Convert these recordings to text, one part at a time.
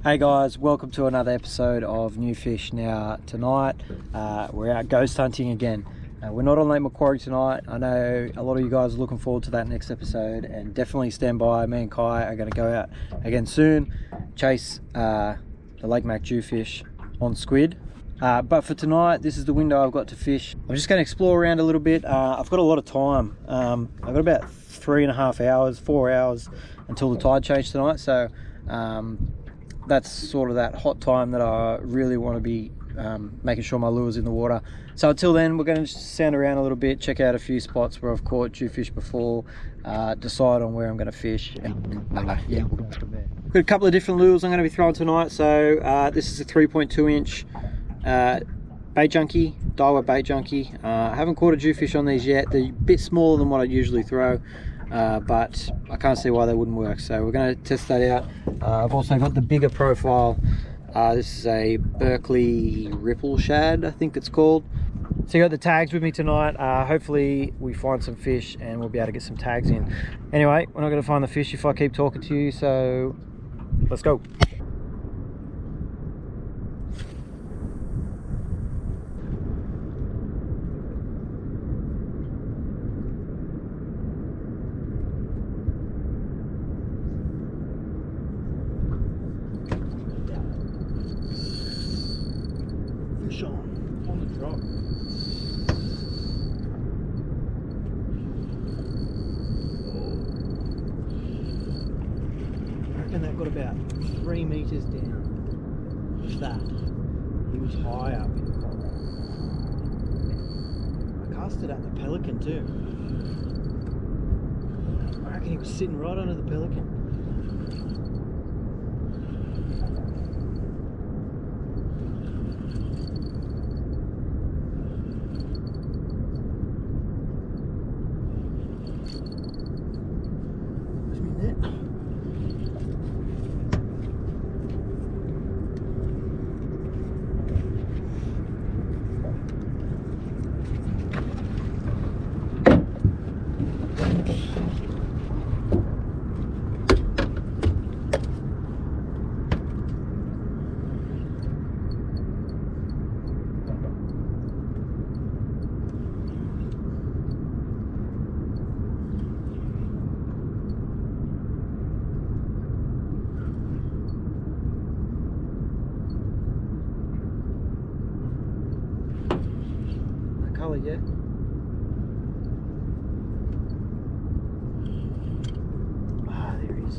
Hey guys, welcome to another episode of New Fish. Now tonight we're out ghost hunting again. We're not on Lake Macquarie tonight. I know a lot of you guys are looking forward to that next episode, and definitely stand by. Me and Kai are going to go out again soon, chase the Lake Mac Jewfish on squid. But for tonight, this is the window I've got to fish. I'm just going to explore around a little bit. I've got a lot of time. I've got about 3.5 hours, 4 hours until the tide change tonight. So that's sort of that hot time that I really want to be making sure my lure's in the water. So until then, we're going to just sound around a little bit, check out a few spots where I've caught jewfish before, decide on where I'm going to fish, and yeah, we'll go from there. Got a couple of different lures I'm going to be throwing tonight. So this is a 3.2 inch BaitJunkie, Daiwa BaitJunkie. I haven't caught a jewfish on these yet. They're a bit smaller than what I usually throw, but I can't see why they wouldn't work. So we're going to test that out. I've also got the bigger profile. This is a Berkeley ripple shad, I think it's called. So you got the tags with me tonight. Hopefully we find some fish and we'll be able to get some tags in. Anyway, we're not going to find the fish if I keep talking to you, so let's go. On the drop. I reckon that got about 3 meters down. If that. He was high up in the coral. I cast it at the pelican too. I reckon he was sitting right under the pelican. Yet. There he is.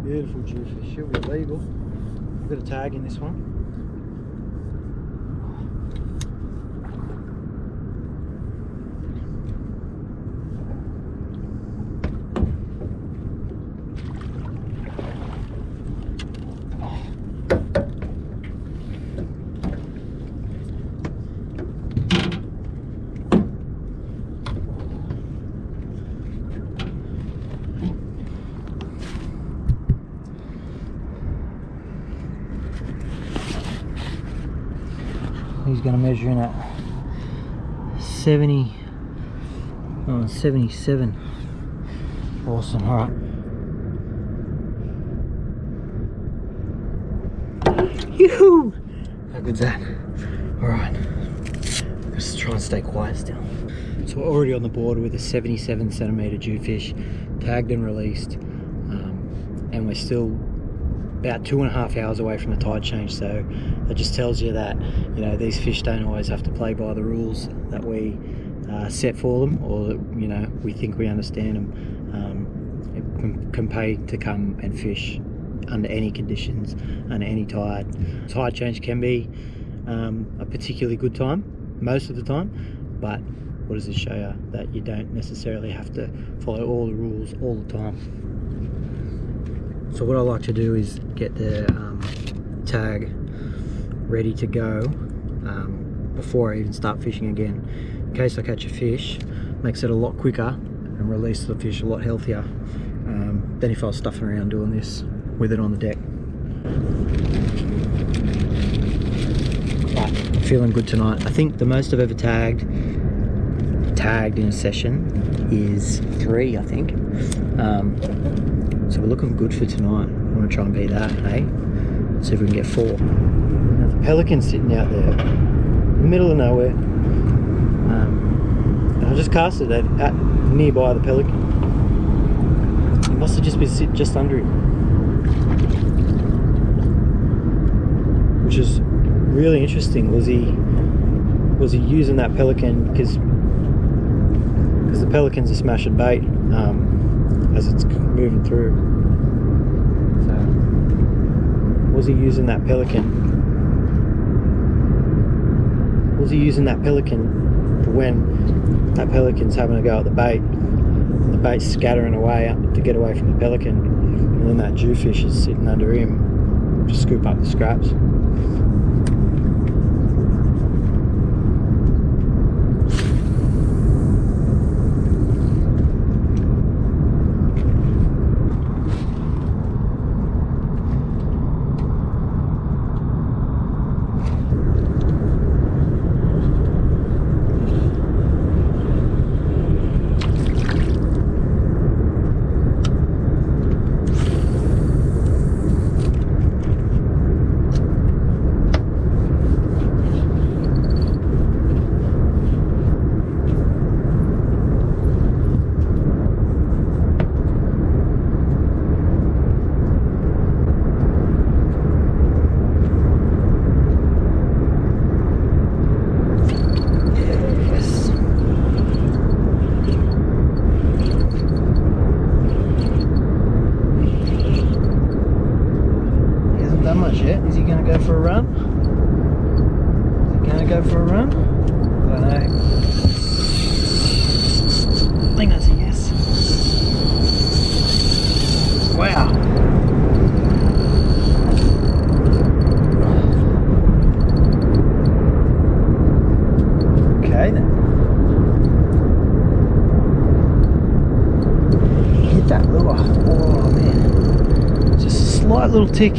Beautiful jewfish. She'll be legal. I've got a tag in this one. He's going to measure in at 77. Awesome. All right. Yoo-hoo! How good's that? All right. Let's try and stay quiet still. So we're already on the border with a 77 centimeter jewfish, tagged and released, and we're still about 2.5 hours away from the tide change. So that just tells you that, you know, these fish don't always have to play by the rules that we set for them, or that, you know, we think we understand them. It can pay to come and fish under any conditions, under any tide. Tide change can be a particularly good time most of the time, but what does this show you? That you don't necessarily have to follow all the rules all the time. So what I like to do is get the tag ready to go before I even start fishing again, in case I catch a fish. Makes it a lot quicker and release the fish a lot healthier than if I was stuffing around doing this with it on the deck. But I'm feeling good tonight. I think the most I've ever tagged tagged in a session is 3, I think. So we're looking good for tonight. I want to try and beat that, hey? See if we can get 4. Now the pelican's sitting out there in the middle of nowhere. And I just cast it at nearby the pelican. He must have just been sitting just under him, which is really interesting. Was he using that pelican because the pelicans are smashing bait as it's moving through? So was he using that pelican? Was he using that pelican for when that pelican's having a go at the bait? The bait's scattering away to get away from the pelican, and then that jewfish is sitting under him to scoop up the scraps. Is he going to go for a run? Is he going to go for a run? I don't know. I think that's a yes. Wow. Okay then. Hit that lure. Oh man. Just a slight little tick.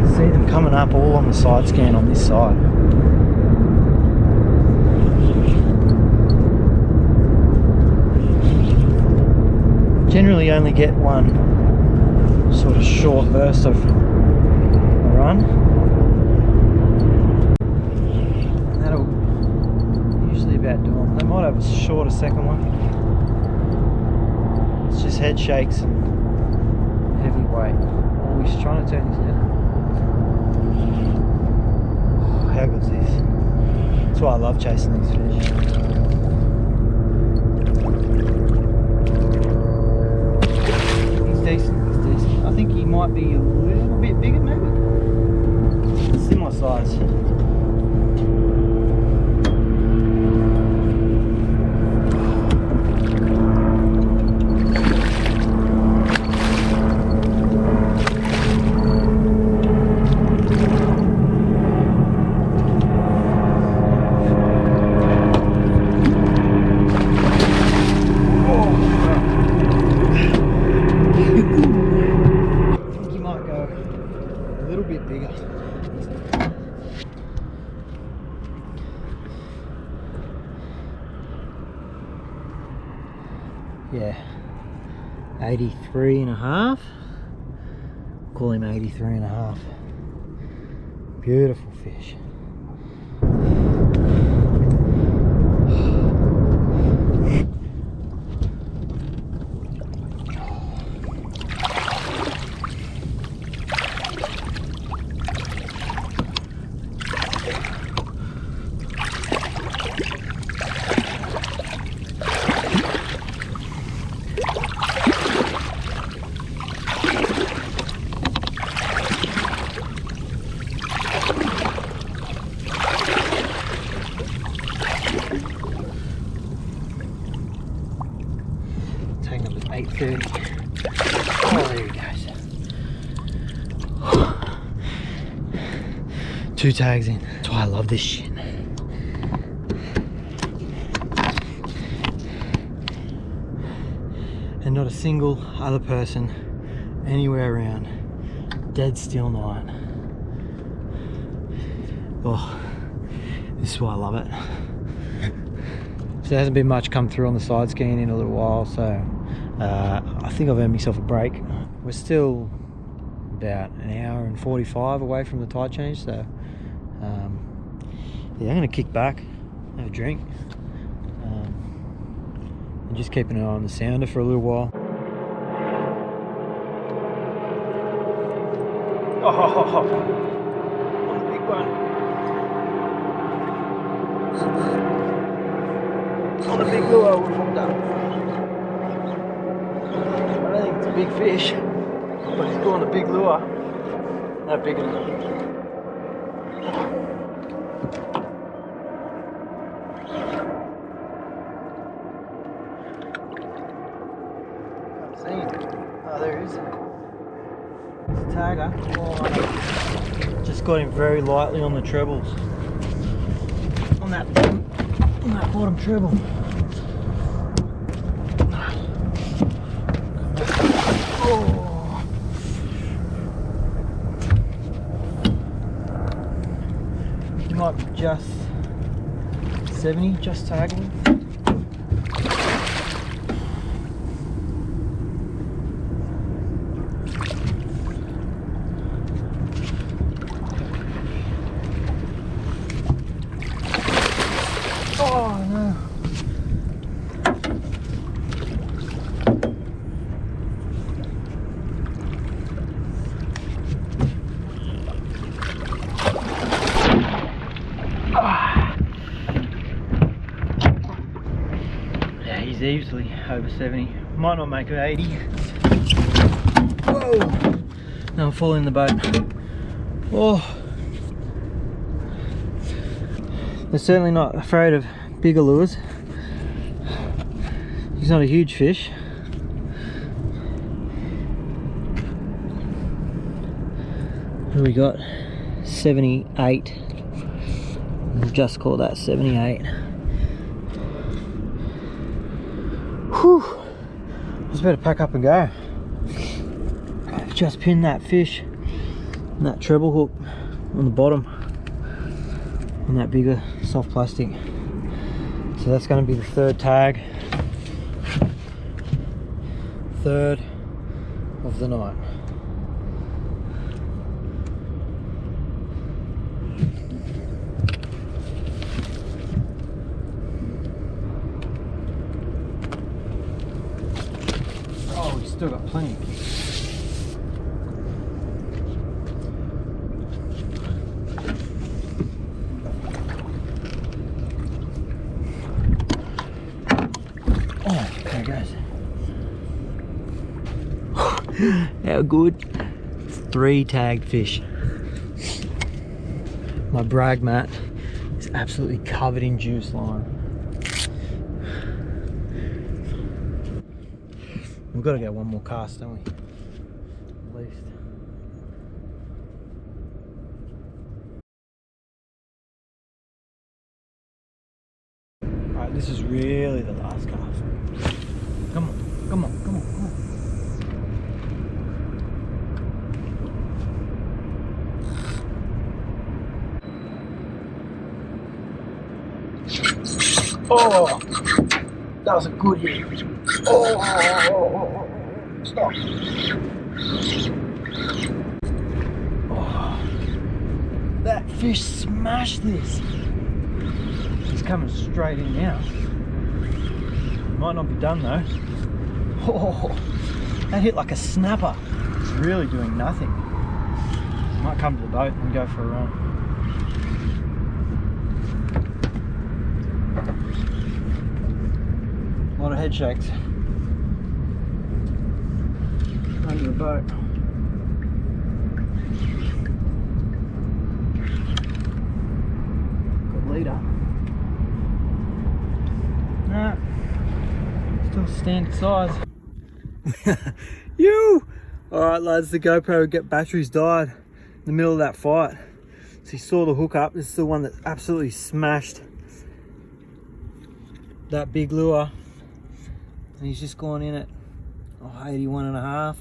See them coming up all on the side scan on this side. Generally only get one sort of short burst of a run. And that'll usually about do them. They might have a shorter second one. It's just head shakes and heavy weight. Oh, he's trying to turn his head. Oh, how good is this? That's why I love chasing these fish. He's decent, he's decent. I think he might be a little bit bigger maybe. Similar size. Yeah, 83.5. Call him 83.5. Beautiful fish. Tag number 830. Oh, there he goes. 2 tags in. That's why I love this shit. And not a single other person anywhere around. Dead still night. Oh, this is why I love it. So there hasn't been much come through on the side scan in a little while, so I think I've earned myself a break. We're still about an hour and 45 away from the tide change, so yeah, I'm going to kick back, have a drink, and just keep an eye on the sounder for a little while. Oh, on the big one. On the big lure we've hooked up. I don't think it's a big fish, but he's got on a big lure. No big enough. Can't see him. Oh, there he is. It's a tagger. Oh, just got him very lightly on the trebles. On that bottom treble. Oh. He might be just 70, just tagging. Oh no. Yeah, he's easily over 70. Might not make it 80. Whoa! Now I'm falling in the boat. Oh. They're certainly not afraid of bigger lures. He's not a huge fish. What do we got? 78. We'll just call that 78. Whew! Just better pack up and go. I've just pinned that fish and that treble hook on the bottom on that bigger soft plastic. So that's going to be the third tag. Third of the night. Oh, we still got plenty. There it goes. How good. It's 3 tagged fish. My brag mat is absolutely covered in juice line. We've got to get one more cast, don't we? At least. Alright, this is really the last cast. Come on, come on, come on, come on. Oh, that was a good hit. Oh, stop. Oh, that fish smashed this. It's coming straight in now. Might not be done though. Oh, that hit like a snapper. It's really doing nothing. Might come to the boat and go for a run. A lot of head shakes under the boat. Good leader. Nah, still standard size. You! Alright lads, the GoPro batteries died in the middle of that fight. So you saw the hook up. This is the one that absolutely smashed that big lure. And he's just gone in at 81.5.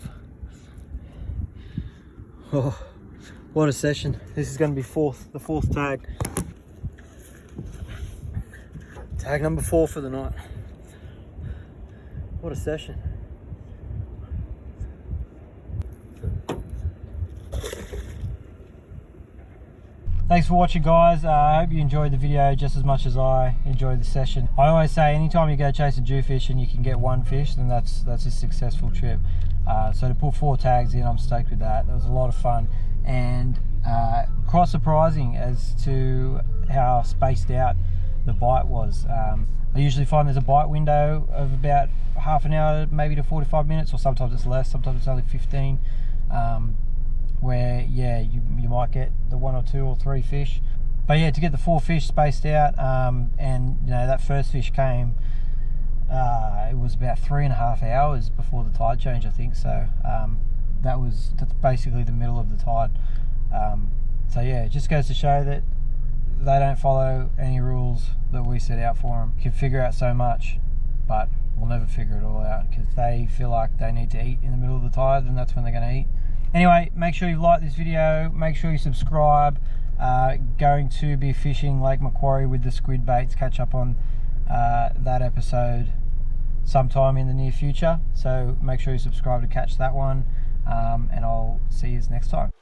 Oh, What a session. This is going to be the fourth tag. Tag number 4 for the night. What a session. Thanks for watching, guys. I hope you enjoyed the video just as much as I enjoyed the session. I always say anytime you go chasing jewfish and you can get one fish, then that's a successful trip. So to put 4 tags in, I'm stoked with that. It was a lot of fun and quite surprising as to how spaced out the bite was. I usually find there's a bite window of about half an hour, maybe to 45 minutes, or sometimes it's less, sometimes it's only 15. Where yeah, you might get the 1 or 2 or 3 fish, but yeah, to get the 4 fish spaced out, and you know, that first fish came, it was about 3.5 hours before the tide change, I think. So that's basically the middle of the tide. So yeah, it just goes to show that they don't follow any rules that we set out for them. You can figure out so much, but we'll never figure it all out, because they feel like they need to eat in the middle of the tide, and that's when they're going to eat. Anyway, make sure you like this video, make sure you subscribe. Going to be fishing Lake Macquarie with the squid baits. Catch up on that episode sometime in the near future, so make sure you subscribe to catch that one, and I'll see you next time.